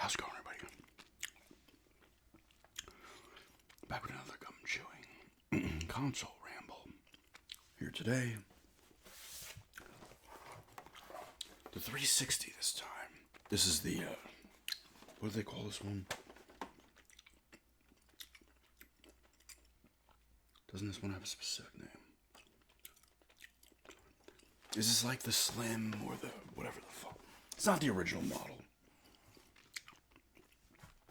How's it going, everybody? Back with another gum chewing console ramble. Here today. The 360 this time. This is the, what do they call this one? Doesn't this one have a specific name? Is this like the Slim or the whatever the fuck? It's not the original model.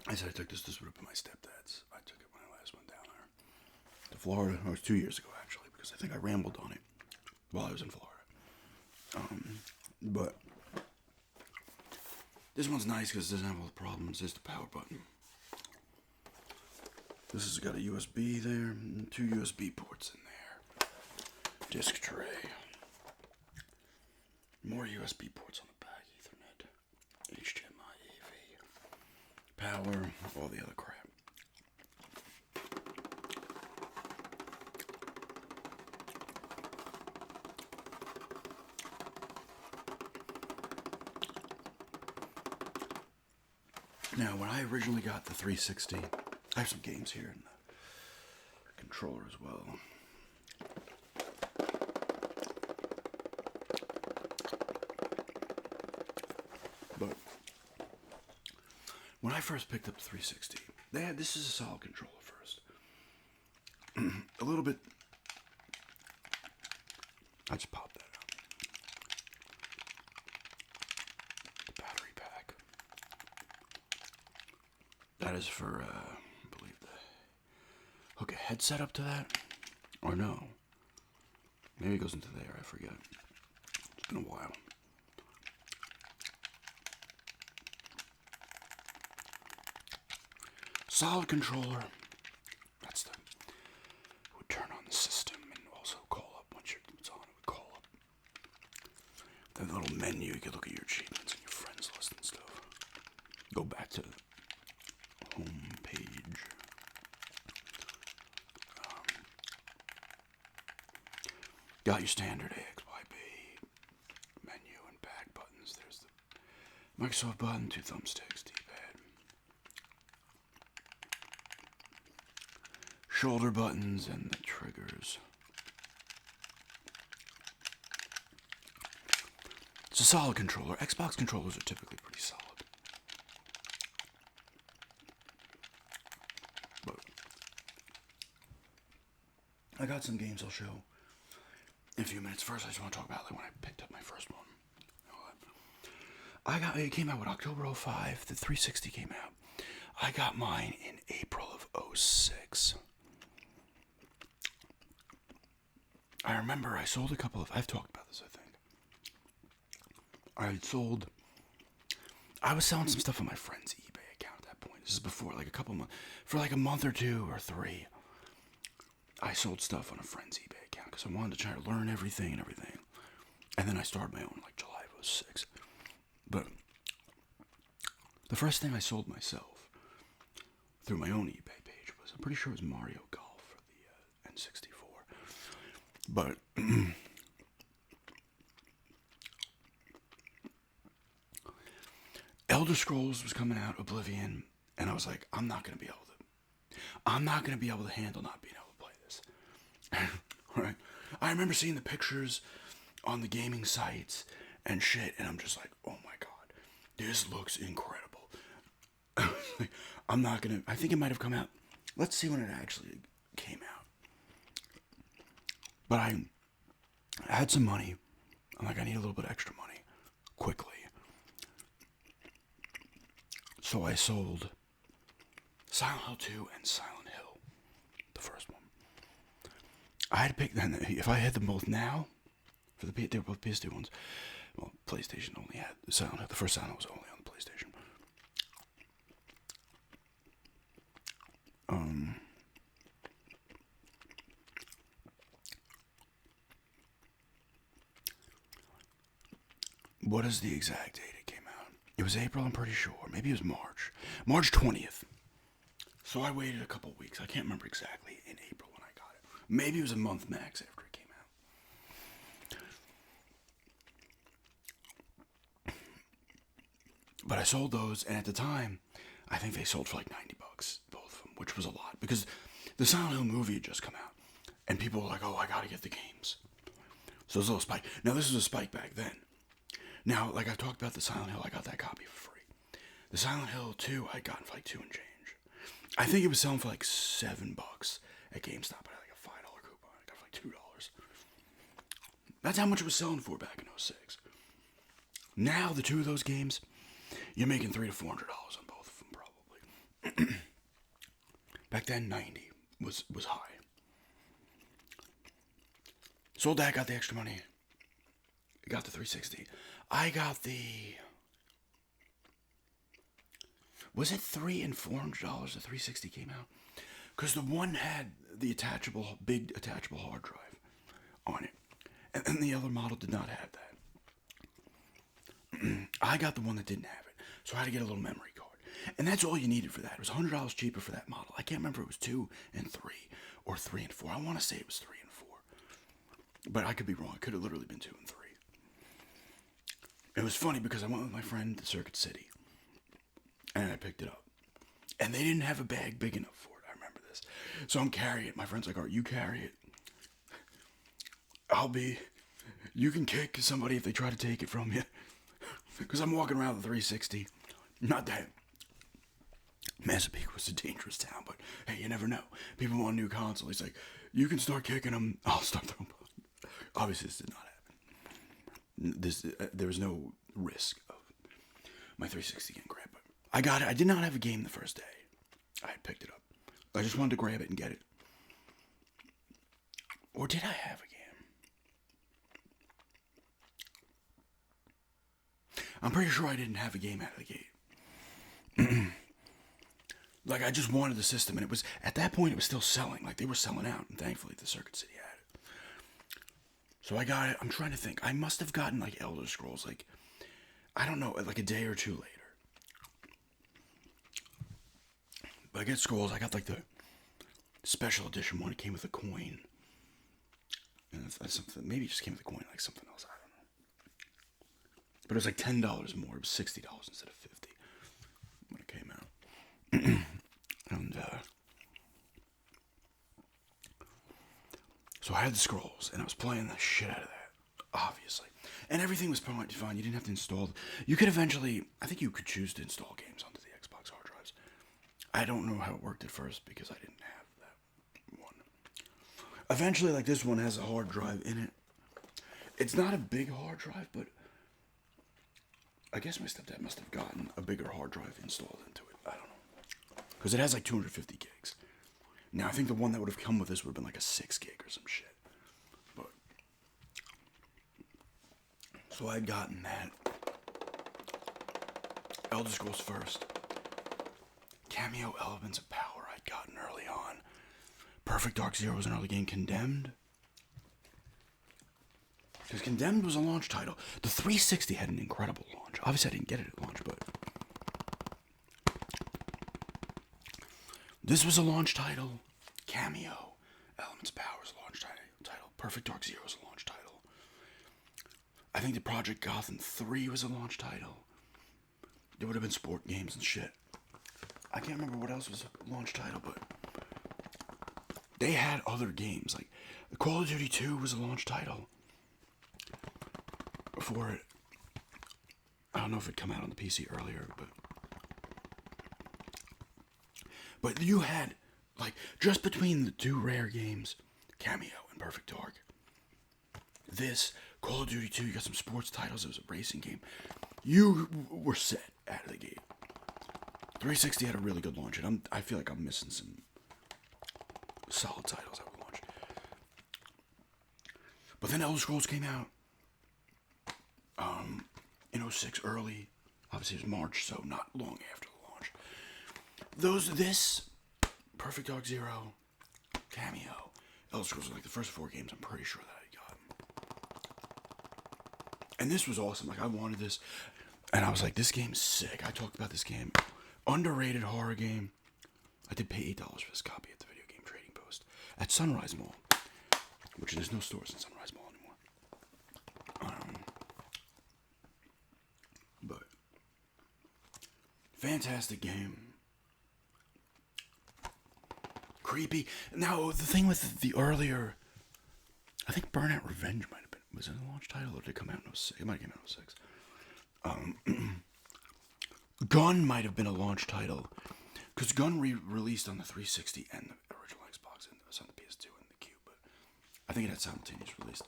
I said I took this. This would have been my stepdad's. I took it when I last went down there to Florida. It was 2 years ago actually, because I think I rambled on it while I was in Florida. But this one's nice because it doesn't have all the problems. There's the power button. This has got a USB there, and 2 USB ports in there. Disc tray. More USB ports on the back, Ethernet, HDMI, AV, power, all the other crap. Now, when I originally got the 360, I have some games here and the controller as well. But when I first picked up the 360, this is a solid controller first. A little bit. I just popped that out. The battery pack. That is for, I believe, hook a headset up to that? Or no? Maybe it goes into there, I forget. It's been a while. Solid controller. That's the would turn on the system and also call up once it's on. It would call up. The little menu, you could look at your achievements and your friends list and stuff. Go back to the home page. Got your standard AXYB menu and back buttons. There's the Microsoft button, 2 thumbsticks, D-pad. Shoulder buttons and the triggers. It's a solid controller. Xbox controllers are typically pretty solid. But I got some games I'll show in a few minutes. First, I just want to talk about like when I picked up my first one. It came out with October 05. The 360 came out. I got mine in April of 06. I remember I sold a couple of. I've talked about this, I think. I was selling some stuff on my friend's eBay account at that point. This is before, like a couple months. For like a month or 2 or 3, I sold stuff on a friend's eBay account because I wanted to try to learn everything. And then I started my own like July of 06. But the first thing I sold myself through my own eBay page was, I'm pretty sure it was Mario Golf for the N64. But Elder Scrolls was coming out, Oblivion, and I was like, I'm not gonna be able to handle not being able to play this. Right? I remember seeing the pictures on the gaming sites and shit, and I'm just like, oh my god, this looks incredible. I think it might have come out. Let's see when it actually came out. But I had some money. I'm like, I need a little bit extra money quickly. So I sold Silent Hill 2 and Silent Hill, the first one. I had to pick then if I had them both now, they were both PS2 ones. Well, PlayStation only had the Silent Hill. The first Silent Hill was only on the PlayStation. What is the exact date it came out? It was April, I'm pretty sure. Maybe it was March. March 20th. So I waited a couple weeks. I can't remember exactly in April when I got it. Maybe it was a month max after it came out. But I sold those, and at the time, I think they sold for like $90, both of them, which was a lot because the Silent Hill movie had just come out, and people were like, "Oh, I gotta get the games." So it was a little spike. Now this was a spike back then. Now, like I've talked about the Silent Hill, I got that copy for free. The Silent Hill 2, I got for like $2 and change. I think it was selling for like $7 at GameStop. I had like a $5 coupon. I got for like $2. That's how much it was selling for back in '06. Now the two of those games, you're making $300 to $400 on both of them probably. Back then, 90 was high. Sold that, got the extra money. Got the 360. I got the. Was it $300 and $400 the 360 came out? Because the one had the big attachable hard drive on it, and the other model did not have that. I got the one that didn't have it, so I had to get a little memory card, and that's all you needed for that. It was $100 cheaper for that model. I can't remember if it was 2 and 3 or 3 and 4. I want to say it was 3 and 4, but I could be wrong. It could have literally been 2 and 3. It was funny because I went with my friend to Circuit City, and I picked it up, and they didn't have a bag big enough for it. I remember this, so I'm carrying it. My friend's like, "All right, you carry it. You can kick somebody if they try to take it from you." Because I'm walking around the 360. Not that Massapequa was a dangerous town, but hey, you never know. People want a new console. He's like, "You can start kicking them. I'll start throwing." Obviously, this did not happen. There was no risk of my 360 getting grabbed. But I got it. I did not have a game the first day. I had picked it up. I just wanted to grab it and get it. Or did I have a game? I'm pretty sure I didn't have a game out of the gate. Like, I just wanted the system, and it was, at that point, it was still selling. Like, they were selling out, and thankfully the Circuit City had it. So I got it. I'm trying to think. I must have gotten, like, Elder Scrolls, like, I don't know, like a day or two later. But I get Scrolls. I got, like, the special edition one. It came with a coin. And that's something, maybe it just came with a coin, like something else. I don't know. But it was like $10 more. It was $60 instead of $50 when it came out. And so I had the Scrolls, and I was playing the shit out of that, obviously. And everything was fine. You didn't have to install. You could eventually, I think you could choose to install games onto the Xbox hard drives. I don't know how it worked at first because I didn't have that one. Eventually, like, this one has a hard drive in it. It's not a big hard drive, but I guess my stepdad must have gotten a bigger hard drive installed into it. I don't know. Because it has like 250 gigs. Now, I think the one that would have come with this would have been like a 6 gig or some shit. But so I'd gotten that. Elder Scrolls first. Cameo Elements of Power I'd gotten early on. Perfect Dark Zero was an early game. Condemned. Because Condemned was a launch title. The 360 had an incredible launch. Obviously, I didn't get it at launch, but this was a launch title. Cameo Elements of Power was a launch title. Perfect Dark Zero was a launch title. I think the Project Gotham 3 was a launch title. There would have been sport games and shit. I can't remember what else was a launch title, but they had other games. Like, Call of Duty 2 was a launch title for it. I don't know if it come out on the PC earlier, but you had, like, just between the two rare games, Cameo and Perfect Dark, this, Call of Duty 2, you got some sports titles, it was a racing game. You were set out of the gate. 360 had a really good launch, and I feel like I'm missing some solid titles that were launched. But then Elder Scrolls came out in '06 early. Obviously it was March, so not long after the launch. This, Perfect Dark Zero, Cameo, Elder Scrolls were like the first 4 games I'm pretty sure that I got. And this was awesome. Like, I wanted this, and I was like, this game's sick. I talked about this game. Underrated horror game. I did pay $8 for this copy at the Video Game Trading Post at Sunrise Mall, which there's no stores in Sunrise Mall anymore. But Fantastic game. Creepy. Now, the thing with the earlier... I think Burnout Revenge might have been... Was it a launch title or did it come out in 06? It might have come out in 06. Gun might have been a launch title. Because Gun released on the 360 and the original Xbox. And it was on the PS2 and the Cube. But I think it had simultaneous release.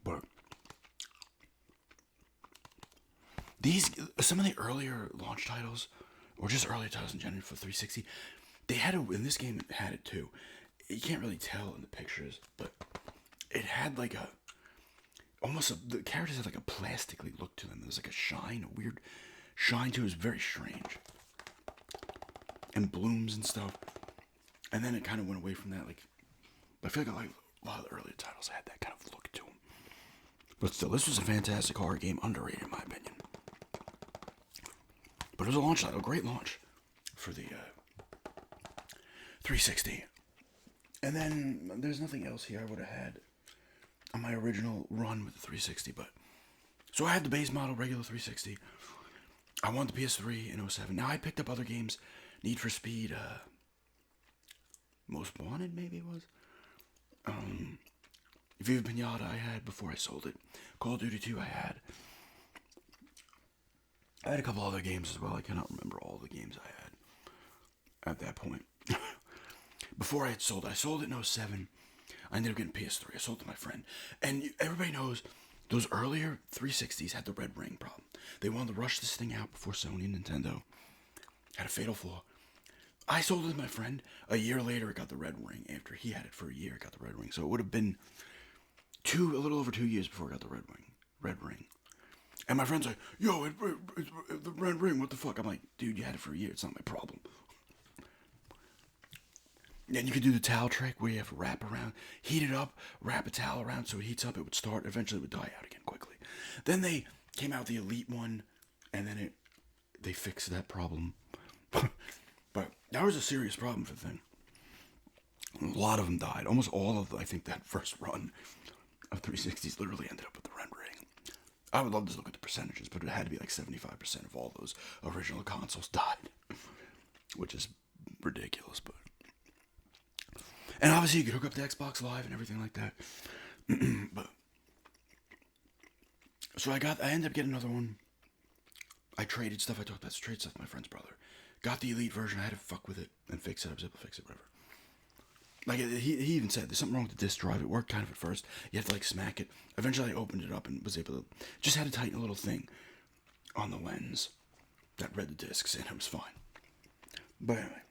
But... some of the earlier launch titles, or just earlier titles in general for 360, they had it, in this game it had it too. You can't really tell in the pictures, but it had like the characters had like a plastically look to them. There was like a weird shine to it. It was very strange. And blooms and stuff. And then it kind of went away from that. Like, I feel like a lot of the earlier titles had that kind of look to them. But still, this was a fantastic horror game, underrated in my opinion. But it was a launch title, a great launch for the 360. And then there's nothing else here I would have had on my original run with the 360. But so I had the base model, regular 360. I wanted the PS3 in 07. Now I picked up other games, Need for Speed, Most Wanted maybe it was. Viva Pinata I had before I sold it. Call of Duty 2 I had. I had a couple other games as well. I cannot remember all the games I had at that point. Before I sold it in 07. I ended up getting PS3. I sold it to my friend. And everybody knows those earlier 360s had the red ring problem. They wanted to rush this thing out before Sony and Nintendo had a fatal flaw. I sold it to my friend. A year later, it got the red ring. After he had it for a year, it got the red ring. So it would have been a little over 2 years before it got the red ring. And my friend's like, yo, it's the red ring, what the fuck? I'm like, dude, you had it for a year. It's not my problem. And you could do the towel trick where you have to wrap around, heat it up, wrap a towel around so it heats up, it would start, eventually it would die out again quickly. Then they came out with the Elite one, and then they fixed that problem. But that was a serious problem for the thing. A lot of them died. Almost all of, I think, that first run of 360s literally ended up with the red ring. I would love to look at the percentages, but it had to be like 75% of all those original consoles died. Which is ridiculous, but... And obviously you could hook up to Xbox Live and everything like that. But... So I ended up getting another one. I traded stuff. I talked about trade stuff with my friend's brother. Got the Elite version. I had to fuck with it and fix it. I was able to fix it, whatever. Like, he even said, there's something wrong with the disk drive. It worked kind of at first. You have to, like, smack it. Eventually, I opened it up and was able to... Just had to tighten a little thing on the lens that read the discs, and it was fine. But anyway.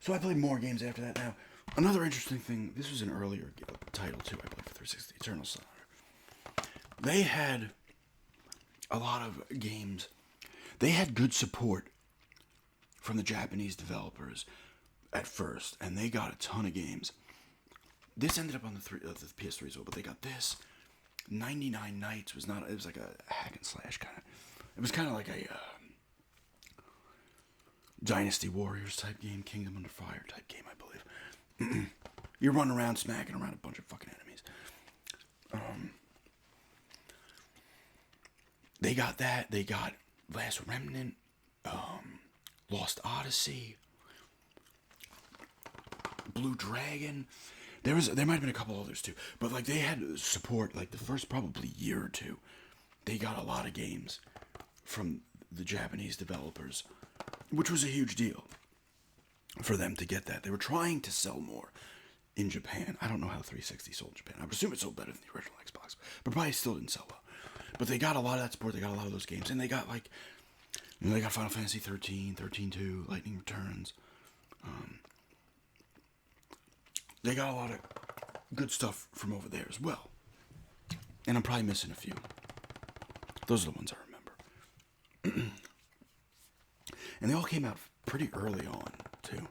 So I played more games after that. Now, another interesting thing... This was an earlier title, too, I played for 360. Eternal Sonata. They had a lot of games. They had good support from the Japanese developers at first, and they got a ton of games. This ended up on the PS3 as well, but they got this. 99 Nights was not... It was like a hack and slash kind of... It was kind of like a Dynasty Warriors type game, Kingdom Under Fire type game, I believe. You're running around smacking around a bunch of fucking enemies. They got that. They got Last Remnant, Lost Odyssey, Blue Dragon. There might have been a couple others too, but like they had support like the first probably year or two. They got a lot of games from the Japanese developers, which was a huge deal for them to get that. They were trying to sell more in Japan. I don't know how 360 sold in Japan. I would assume it sold better than the original Xbox, but probably still didn't sell well. But they got a lot of that support. They got a lot of those games, and they got like, they got Final Fantasy 13, 13-2, Lightning Returns. They got a lot of good stuff from over there as well. And I'm probably missing a few. Those are the ones I remember. And they all came out pretty early on, too.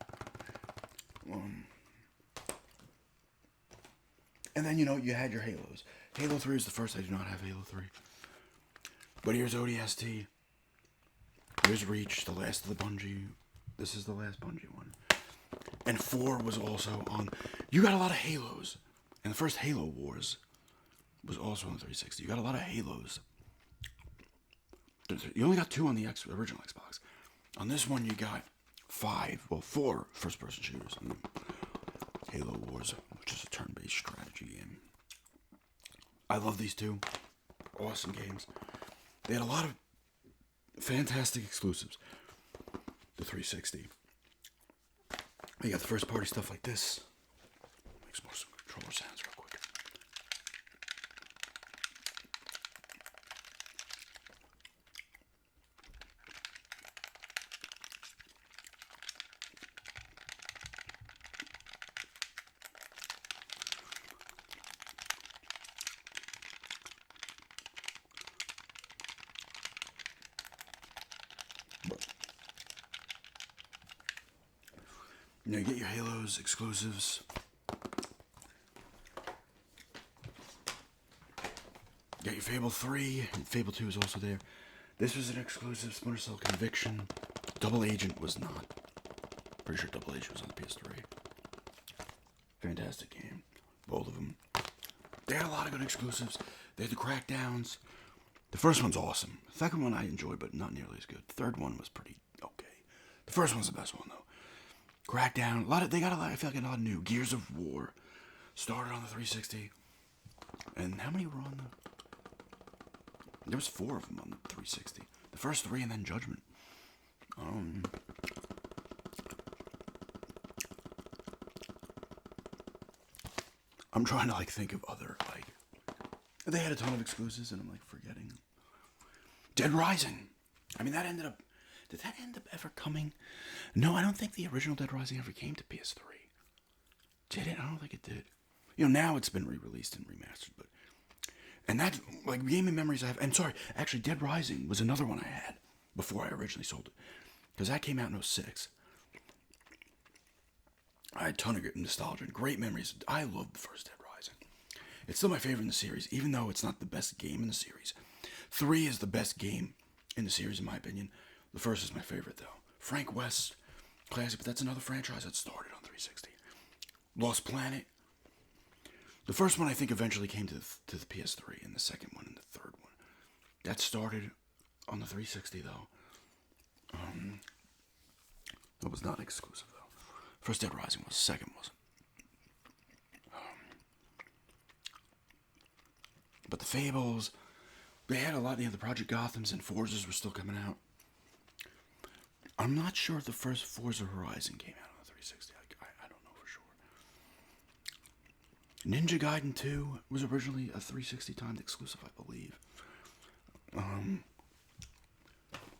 And then, you had your Halos. Halo 3 is the first. I do not have Halo 3. But here's ODST. Here's Reach, the last of the Bungie. This is the last Bungie one. And 4 was also on... You got a lot of Halos. And the first Halo Wars was also on 360. You got a lot of Halos. You only got 2 on the original Xbox. On this one, you got 4 first-person shooters. And Halo Wars, which is a turn-based strategy game. I love these 2. Awesome games. They had a lot of fantastic exclusives. The 360. You got the first-party stuff like this. Makes more some controller sounds real quick. You get your Halos exclusives. You got your Fable 3, and Fable 2 is also there. This was an exclusive. Splinter Cell Conviction. Double Agent was not. Pretty sure Double Agent was on the PS3. Fantastic game. Both of them. They had a lot of good exclusives. They had the Crackdowns. The first one's awesome. The second one I enjoyed, but not nearly as good. The third one was pretty okay. The first one's the best one, though. Crackdown, I feel like a lot of new. Gears of War started on the 360. And how many were on there was 4 of them on the 360. The first 3 and then Judgment. I'm trying to think of other they had a ton of exclusives and I'm forgetting. Dead Rising. I mean, did that end up ever coming? No, I don't think the original Dead Rising ever came to PS3. Did it? I don't think it did. Now it's been re-released and remastered, but... And that, gaming memories I have... And sorry, actually, Dead Rising was another one I had before I originally sold it. Because that came out in 06. I had a ton of nostalgia and great memories. I love the first Dead Rising. It's still my favorite in the series, even though it's not the best game in the series. 3 is the best game in the series, in my opinion. The first is my favorite, though. Frank West, classic, but that's another franchise that started on 360. Lost Planet. The first one, I think, eventually came to the PS3, and the second one and the third one. That started on the 360, though. That was not exclusive, though. First Dead Rising was, second wasn't. But the Fables, they had a lot, the Project Gothams and Forzas were still coming out. I'm not sure if the first Forza Horizon came out on the 360. I don't know for sure. Ninja Gaiden 2 was originally a 360 timed exclusive, I believe.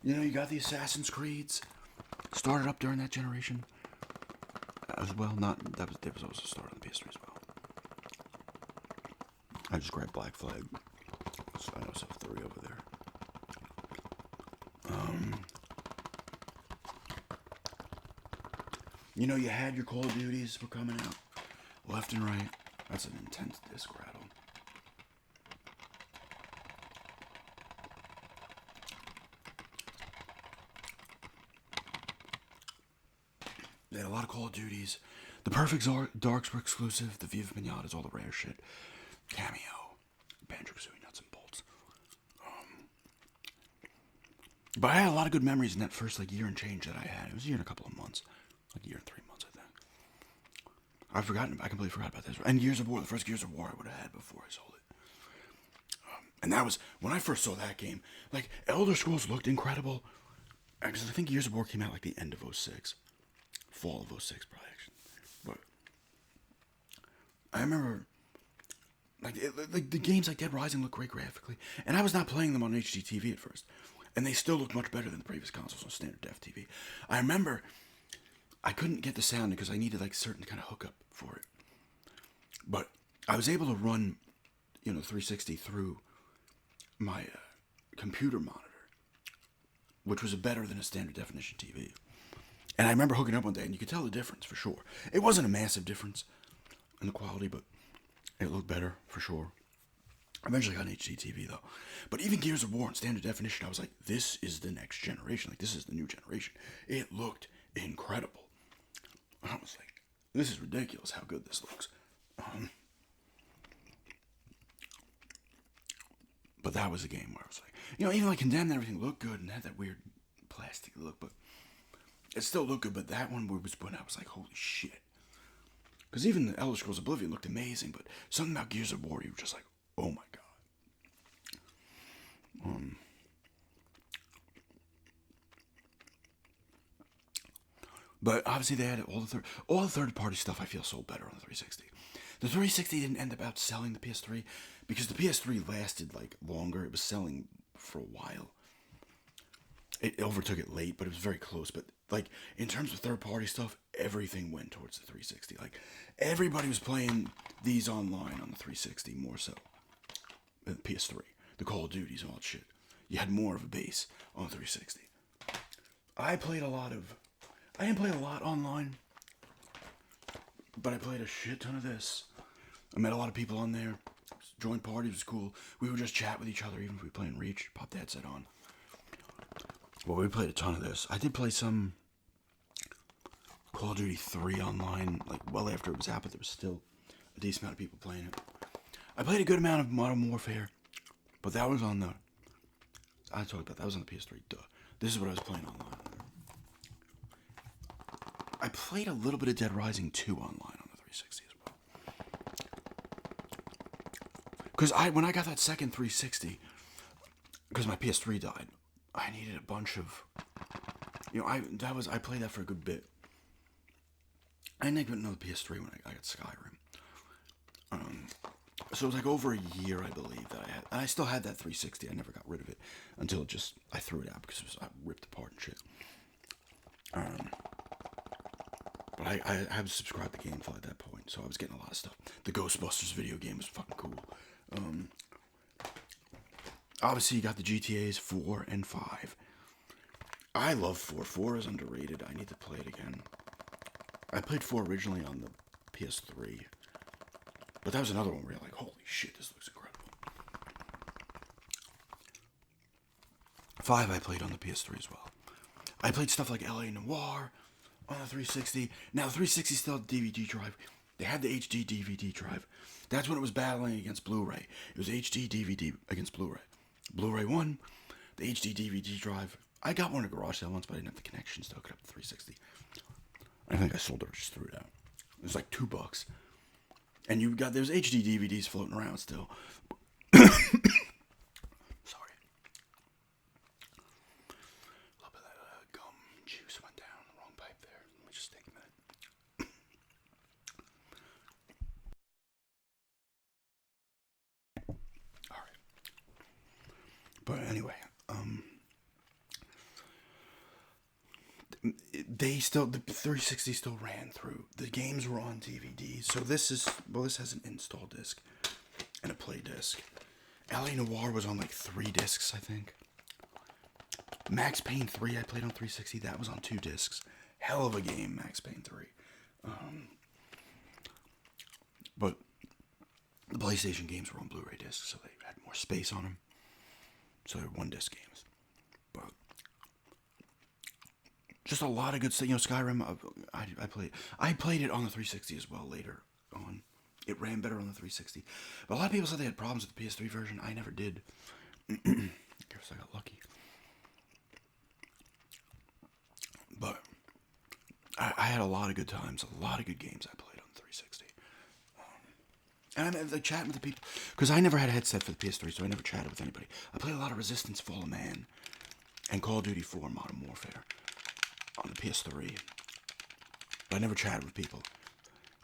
You got the Assassin's Creeds. Started up during that generation as well. That was also started on the PS3 as well. I just grabbed Black Flag. So I also have 3 over there. You had your Call of Duties were coming out left and right. That's an intense disc rattle. They had a lot of Call of Duties. The Perfect Darks were exclusive. The Viva Pinatas, all the rare shit. Cameo. Banjo-Kazooie, Nuts and Bolts. But I had a lot of good memories in that first year and change that I had. It was a year and a couple of months. A year and 3 months, I think. I completely forgot about this. And Gears of War, the first Gears of War I would have had before I sold it. And that was, when I first saw that game, Elder Scrolls looked incredible. Because I think Gears of War came out the end of 06. Fall of 06, probably, actually. But I remember, the games like Dead Rising look great graphically. And I was not playing them on HD TV at first. And they still look much better than the previous consoles on standard def TV. I remember I couldn't get the sound because I needed certain kind of hookup for it. But I was able to run, 360 through my computer monitor, which was better than a standard definition TV. And I remember hooking up one day, and you could tell the difference for sure. It wasn't a massive difference in the quality, but it looked better for sure. I eventually got an HD TV, though. But even Gears of War in standard definition, I was like, this is the next generation. This is the new generation. It looked incredible. I was like, this is ridiculous how good this looks. But But that was a game where I was like, even like Condemned and everything looked good and had that weird plastic look, but it still looked good. But that one was when I was like, holy shit. Because even the Elder Scrolls Oblivion looked amazing, but something about Gears of War, you were just like, oh my god. But obviously they had all the third party stuff. I feel sold better on the 360. The 360 didn't end up outselling the PS3 because the PS3 lasted like longer. It was selling for a while. It overtook it late, but it was very close. But like in terms of third party stuff, everything went towards the 360. Like everybody was playing these online on the 360 more so than the PS3. The Call of Duties and all that shit. You had more of a base on the 360. I didn't play a lot online, but I played a shit ton of this. I met a lot of people on there. Joined parties was cool. We would just chat with each other, even if we were playing Reach. Pop the headset on. Well, we played a ton of this. I did play some Call of Duty 3 online, like well after it was out, but there was still a decent amount of people playing it. I played a good amount of Modern Warfare, but that was on the. I talked about that was on the PS3. Duh. This is what I was playing online. I played a little bit of Dead Rising 2 online on the 360 as well. Because when I got that second 360, because my PS3 died, I needed a bunch of. I played that for a good bit. I didn't even know the PS3 when I got Skyrim. So it was like over a year, I believe, that I had. And I still had that 360. I never got rid of it until I threw it out because I ripped apart and shit. But I had subscribed to GameFly at that point, so I was getting a lot of stuff. The Ghostbusters video game was fucking cool. Obviously, you got the GTAs 4 and 5. I love 4. 4 is underrated. I need to play it again. I played 4 originally on the PS3. But that was another one where you're like, holy shit, this looks incredible. 5 I played on the PS3 as well. I played stuff like LA Noire on the 360. Now, the 360 still had the DVD drive. They had the HD DVD drive. That's when it was battling against Blu-ray. It was HD DVD against Blu-ray. Blu-ray won. The HD DVD drive. I got one at a garage sale once, but I didn't have the connections to hook it up to 360. I think I sold it or just threw it out. It was like $2. And there's HD DVDs floating around still. Sorry. A little bit of that gum juice went down the wrong pipe there. Let me just take a minute. Alright. But anyway, the 360 still ran through. The games were on DVD. So this has an install disc and a play disc. LA Noire was on like 3 discs, I think. Max Payne 3 I played on 360. That was on 2 discs. Hell of a game, Max Payne 3. But the PlayStation games were on Blu-ray discs, so they had more space on them. So they were 1 disc games. But just a lot of good stuff. Skyrim, I played it on the 360 as well later on. It ran better on the 360. But a lot of people said they had problems with the PS3 version. I never did. I guess I got lucky. But I had a lot of good times, a lot of good games I played on the 360. And I'm like, chatting with the people. Because I never had a headset for the PS3, so I never chatted with anybody. I played a lot of Resistance, Fall of Man, and Call of Duty 4 Modern Warfare on the PS3. But I never chatted with people.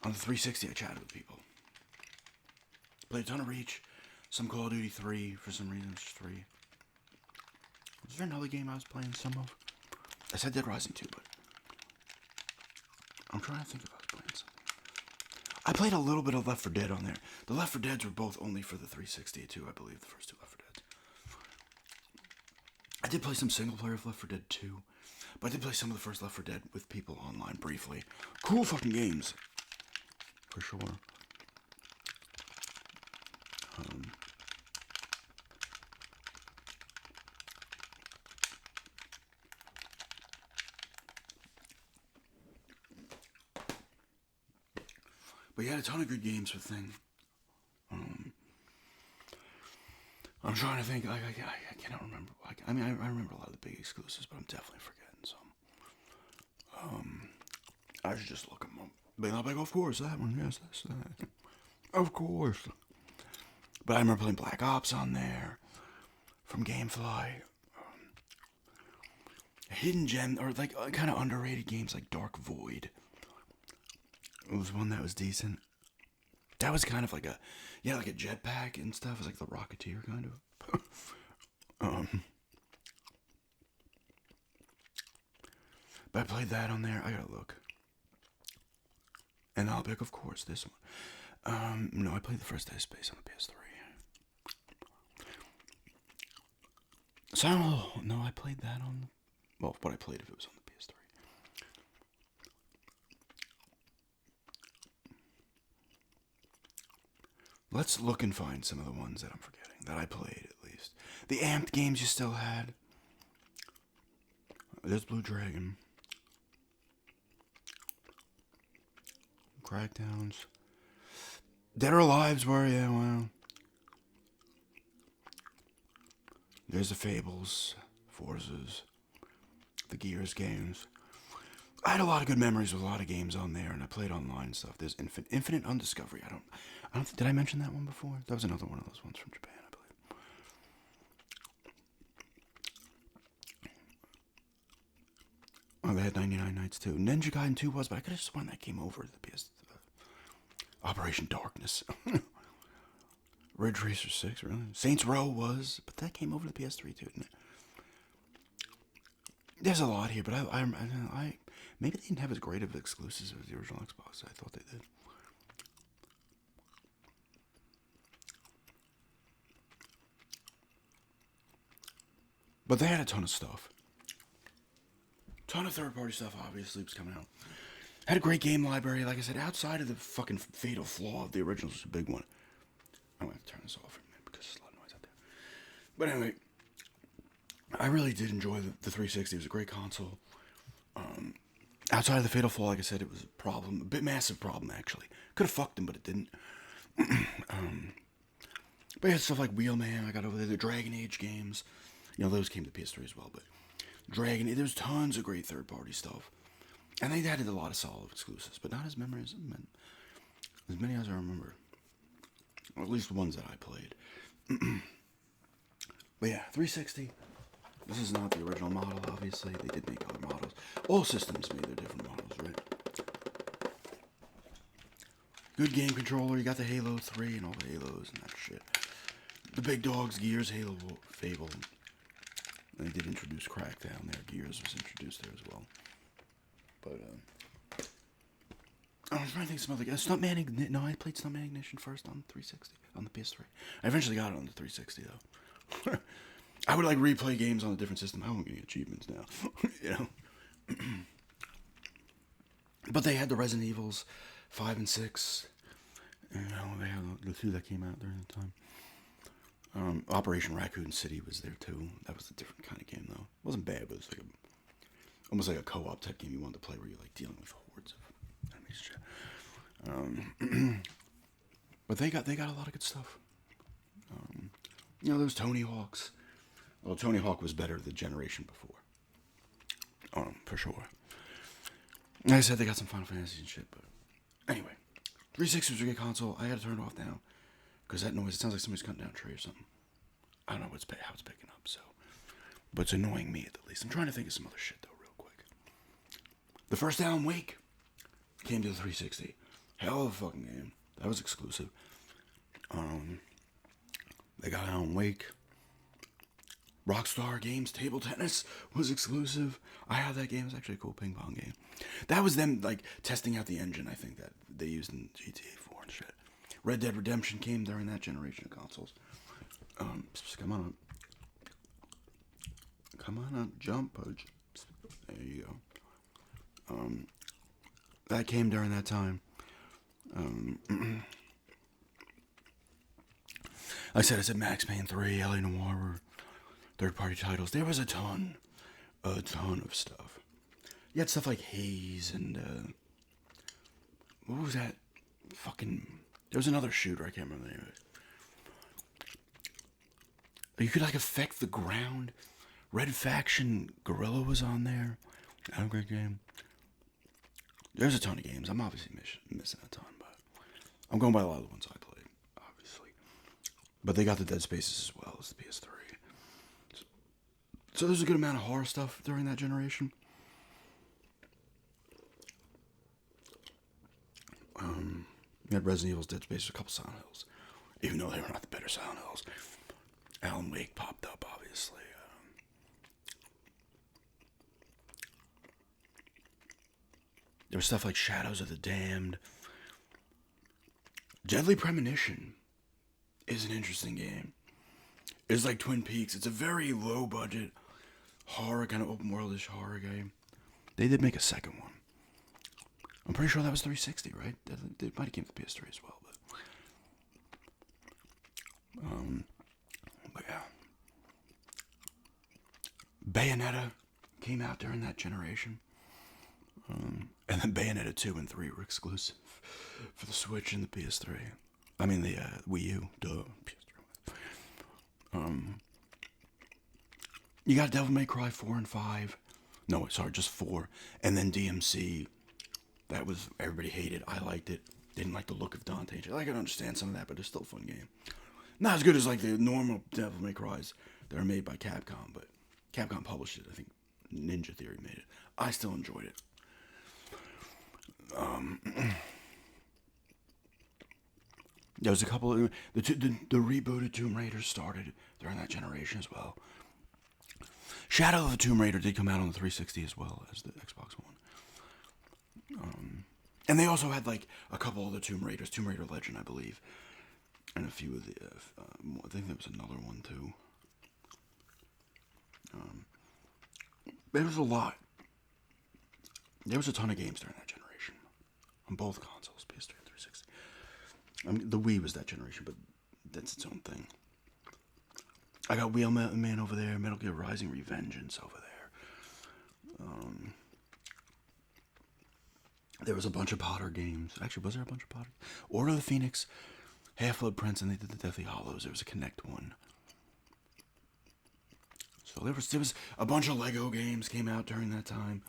On the 360, I chatted with people. Played a ton of Reach, some Call of Duty 3, for some reason, it's 3. Was there another game I was playing some of? I said Dead Rising 2, but I'm trying to think if I was playing something. I played a little bit of Left 4 Dead on there. The Left 4 Deads were both only for the 360 too, I believe, the first 2 Left 4 Deads. I did play some single player of Left 4 Dead 2, but I did play some of the first Left 4 Dead with people online briefly. Cool fucking games, for sure. But you had a ton of good games with thing. I'm trying to think. I cannot remember. I mean, I remember a lot of the big exclusives, but I'm definitely forgetting some. I should just look them up. But I'll be like, of course, that one. Yes, that's that. Of course. But I remember playing Black Ops on there from GameFly. Hidden gem, or like kind of underrated games like Dark Void. It was one that was decent. That was kind of like like a jetpack and stuff. It was like the Rocketeer kind of. But I played that on there. I gotta look. And I'll be like, of course, this one. No, I played the first Dead Space on the PS3. Silent Hill. No, I played that on. Well, what I played if it was on the PS3. Let's look and find some of the ones that I'm forgetting that I played at least. The Amped games you still had. There's Blue Dragon. Crackdowns. Dead or Alive's were, yeah, well. There's the Fables, Forzas, the Gears games. I had a lot of good memories with a lot of games on there, and I played online stuff. There's Infinite Undiscovery. I don't. Did I mention that one before? That was another one of those ones from Japan, I believe. Oh, they had 99 Nights too. Ninja Gaiden 2 was, but I could have sworn that came over to the PS. Operation Darkness. Ridge Racer 6, really? Saints Row was, but that came over to the PS3 too, didn't it? There's a lot here, but I maybe they didn't have as great of exclusives as the original Xbox. I thought they did. But they had a ton of stuff. Ton of third-party stuff, obviously, was coming out. Had a great game library, like I said, outside of the fucking fatal flaw. The original was a big one. I'm going to turn this off for a minute because there's a lot of noise out there. But anyway, I really did enjoy the 360. It was a great console. Outside of the fatal flaw, like I said, it was a problem. A bit massive problem, actually. Could have fucked him, but it didn't. But yeah, stuff like Wheelman, I got over there. The Dragon Age games. You know, those came to PS3 as well, but Dragon Age, there's tons of great third-party stuff. And they added a lot of solid exclusives, but not as many as I remember. Or at least the ones that I played. But yeah, 360. This is not the original model, obviously. They did make other models. All systems made their different models, right? Good game controller. You got the Halo 3 and all the Halos and that shit. The big dogs, Gears, Halo, Fable. And they did introduce Crackdown there. Gears was introduced there as well. But, I was trying to think of some other games. No, I played Stuntman Ignition first on 360, on the PS3. I eventually got it on the 360, though. I would, like, replay games on a different system. I won't get achievements now, you know? But they had the Resident Evils 5 and 6. You know, they had the 2 that came out during the time. Operation Raccoon City was there, too. That was a different kind of game, though. It wasn't bad, but it was like almost like a co-op type game you wanted to play where you're, like, dealing with hordes of enemies. But they got a lot of good stuff. You know, those Tony Hawks. Well, Tony Hawk was better the generation before. For sure. Like I said, they got some Final Fantasy and shit, but anyway. 360 was a good console. I gotta turn it off now. Because that noise, it sounds like somebody's cutting down a tree or something. I don't know how it's picking up, so. But it's annoying me at the least. I'm trying to think of some other shit, though, real quick. The first Alan Wake came to the 360. Hell of a fucking game. That was exclusive. They got Alan Wake. Rockstar Games Table Tennis was exclusive. I had that game. It was actually a cool ping pong game. That was them, like, testing out the engine, I think, that they used in GTA 4 and shit. Red Dead Redemption came during that generation of consoles. Come on up. Come on up. Jump, Pudge. There you go. That came during that time. I said Max Payne 3, LA Noire were third-party titles. There was a ton of stuff. You had stuff like Haze and, what was that? Fucking, there was another shooter, I can't remember the name of it. You could like affect the ground. Red Faction Gorilla was on there. That was a great game. There's a ton of games. I'm obviously missing a ton, but I'm going by a lot of the ones I played, obviously. But they got the Dead Spaces as well as the PS3. So there's a good amount of horror stuff during that generation. You had Resident Evil's, Dead Space, a couple Silent Hills, even though they were not the better Silent Hills. Alan Wake popped up, obviously. There was stuff like Shadows of the Damned. Deadly Premonition is an interesting game. It's like Twin Peaks. It's a very low budget horror, kind of open worldish horror game. They did make a second one. I'm pretty sure that was 360, right? It might have came to the PS3 as well, but yeah. Bayonetta came out during that generation. And then Bayonetta 2 and 3 were exclusive for the Switch and the PS3. I mean, the Wii U. Duh. PS3. You got Devil May Cry 4 and 5. No, sorry, just 4. And then DMC. That was, everybody hated. I liked it. Didn't like the look of Dante. I can understand some of that, but it's still a fun game. Not as good as like the normal Devil May Cries that are made by Capcom, but Capcom published it. I think Ninja Theory made it. I still enjoyed it. There was a couple of the rebooted Tomb Raider started during that generation as well. Shadow of the Tomb Raider did come out on the 360 as well as the Xbox One. And they also had like a couple of the Tomb Raiders, Tomb Raider Legend, I believe, and a few of the. I think there was another one too. There was a lot. There was a ton of games during that generation on both consoles, PS3 and 360. I mean, the Wii was that generation, but that's its own thing. I got Wheelman over there, Metal Gear Rising: Revengeance over there. There was a bunch of Potter games. Actually, was there a bunch of Potter? Order of the Phoenix, Half-Blood Prince, and they did the Deathly Hallows. There was a Kinect one. So there was a bunch of Lego games came out during that time.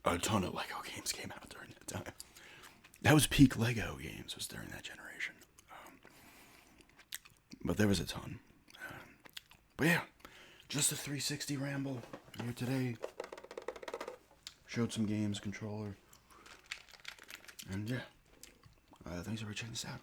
A ton of Lego games came out during that time. That was peak Lego games, was during that generation. But there was a ton. But yeah, just a 360 ramble here today. Showed some games, controller. And yeah, thanks for checking this out.